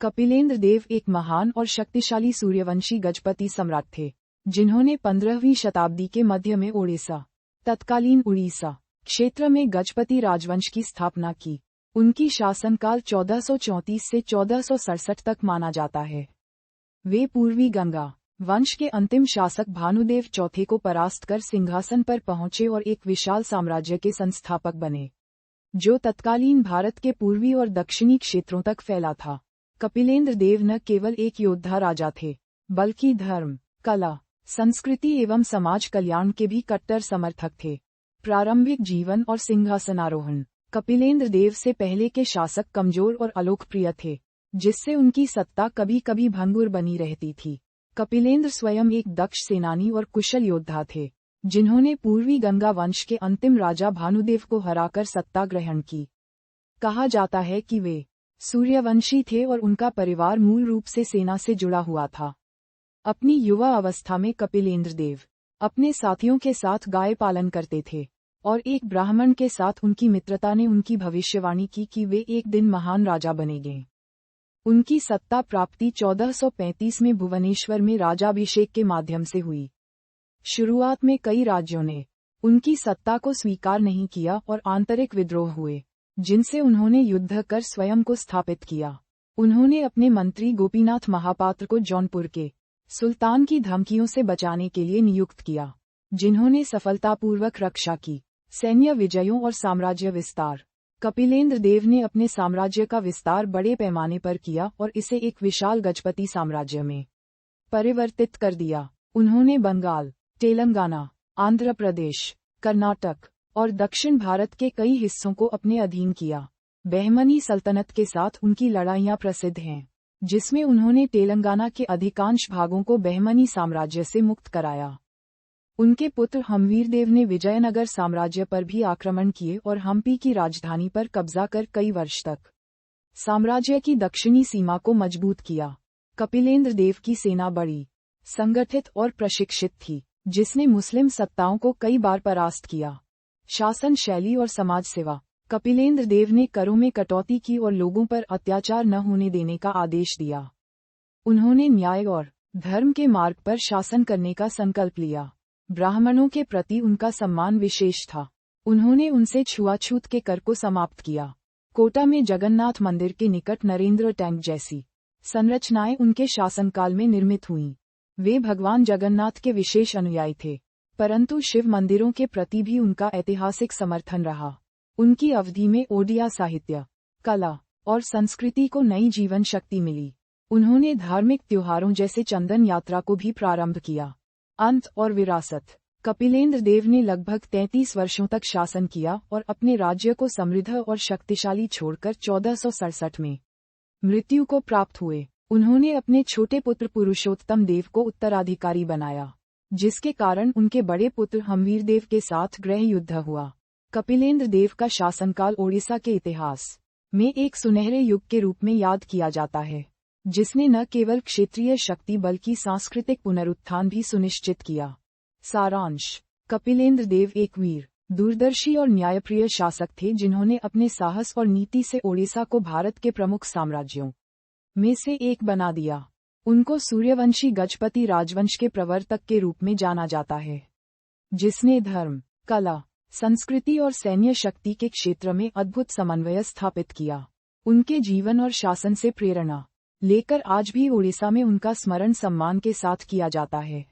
कपिलेंद्र देव एक महान और शक्तिशाली सूर्यवंशी गजपति सम्राट थे, जिन्होंने 15वीं शताब्दी के मध्य में ओडिशा, तत्कालीन उड़ीसा क्षेत्र में गजपति राजवंश की स्थापना की। उनकी शासनकाल 1434 से 1467 तक माना जाता है। वे पूर्वी गंगा वंश के अंतिम शासक भानुदेव चौथे को परास्त कर सिंहासन पर पहुंचे और एक विशाल साम्राज्य के संस्थापक बने, जो तत्कालीन भारत के पूर्वी और दक्षिणी क्षेत्रों तक फैला था। कपिलेंद्र देव न केवल एक योद्धा राजा थे, बल्कि धर्म, कला, संस्कृति एवं समाज कल्याण के भी कट्टर समर्थक थे। प्रारंभिक जीवन और सिंहासनारोहण। कपिलेंद्र देव से पहले के शासक कमजोर और अलोकप्रिय थे, जिससे उनकी सत्ता कभी कभी भंगुर बनी रहती थी। कपिलेंद्र स्वयं एक दक्ष सेनानी और कुशल योद्धा थे, जिन्होंने पूर्वी गंगा वंश के अंतिम राजा भानुदेव को हराकर सत्ता ग्रहण की। कहा जाता है कि वे सूर्यवंशी थे और उनका परिवार मूल रूप से सेना से जुड़ा हुआ था। अपनी युवा अवस्था में कपिलेंद्र देव अपने साथियों के साथ गाय पालन करते थे, और एक ब्राह्मण के साथ उनकी मित्रता ने उनकी भविष्यवाणी की कि वे एक दिन महान राजा बनेंगे। उनकी सत्ता प्राप्ति 1435 में भुवनेश्वर में राजाभिषेक के माध्यम से हुई। शुरुआत में कई राज्यों ने उनकी सत्ता को स्वीकार नहीं किया और आंतरिक विद्रोह हुए, जिनसे उन्होंने युद्ध कर स्वयं को स्थापित किया। उन्होंने अपने मंत्री गोपीनाथ महापात्र को जौनपुर के सुल्तान की धमकियों से बचाने के लिए नियुक्त किया, जिन्होंने सफलतापूर्वक रक्षा की। सैन्य विजयों और साम्राज्य विस्तार। कपिलेंद्र देव ने अपने साम्राज्य का विस्तार बड़े पैमाने पर किया और इसे एक विशाल गजपति साम्राज्य में परिवर्तित कर दिया। उन्होंने बंगाल, तेलंगाना, आंध्र प्रदेश, कर्नाटक और दक्षिण भारत के कई हिस्सों को अपने अधीन किया। बहमनी सल्तनत के साथ उनकी लड़ाइयां प्रसिद्ध हैं, जिसमें उन्होंने तेलंगाना के अधिकांश भागों को बहमनी साम्राज्य से मुक्त कराया। उनके पुत्र हम्वीरदेव ने विजयनगर साम्राज्य पर भी आक्रमण किए और हम्पी की राजधानी पर कब्जा कर कई वर्ष तक साम्राज्य की दक्षिणी सीमा को मजबूत किया। कपिलेंद्र देव की सेना बड़ी, संगठित और प्रशिक्षित थी, जिसने मुस्लिम सत्ताओं को कई बार परास्त किया। शासन शैली और समाज सेवा। कपिलेंद्र देव ने करों में कटौती की और लोगों पर अत्याचार न होने देने का आदेश दिया। उन्होंने न्याय और धर्म के मार्ग पर शासन करने का संकल्प लिया। ब्राह्मणों के प्रति उनका सम्मान विशेष था। उन्होंने उनसे छुआछूत के कर को समाप्त किया। कोटा में जगन्नाथ मंदिर के निकट नरेंद्र टैंक जैसी संरचनाएं उनके शासनकाल में निर्मित हुईं। वे भगवान जगन्नाथ के विशेष अनुयायी थे, परंतु शिव मंदिरों के प्रति भी उनका ऐतिहासिक समर्थन रहा। उनकी अवधि में ओडिया साहित्य, कला और संस्कृति को नई जीवन शक्ति मिली। उन्होंने धार्मिक त्योहारों जैसे चंदन यात्रा को भी प्रारंभ किया। अंत और विरासत। कपिलेंद्र देव ने लगभग 33 वर्षों तक शासन किया और अपने राज्य को समृद्ध और शक्तिशाली छोड़कर 1467 में मृत्यु को प्राप्त हुए। उन्होंने अपने छोटे पुत्र पुरुषोत्तम देव को उत्तराधिकारी बनाया, जिसके कारण उनके बड़े पुत्र हम्वीरदेव के साथ गृह युद्ध हुआ। कपिलेंद्र देव का शासनकाल ओडिशा के इतिहास में एक सुनहरे युग के रूप में याद किया जाता है, जिसने न केवल क्षेत्रीय शक्ति बल्कि सांस्कृतिक पुनरुत्थान भी सुनिश्चित किया। सारांश। कपिलेंद्र देव एक वीर, दूरदर्शी और न्यायप्रिय शासक थे, जिन्होंने अपने साहस और नीति से ओडिशा को भारत के प्रमुख साम्राज्यों में से एक बना दिया। उनको सूर्यवंशी गजपति राजवंश के प्रवर्तक के रूप में जाना जाता है, जिसने धर्म, कला, संस्कृति और सैन्य शक्ति के क्षेत्र में अद्भुत समन्वय स्थापित किया। उनके जीवन और शासन से प्रेरणा लेकर आज भी ओडिशा में उनका स्मरण सम्मान के साथ किया जाता है।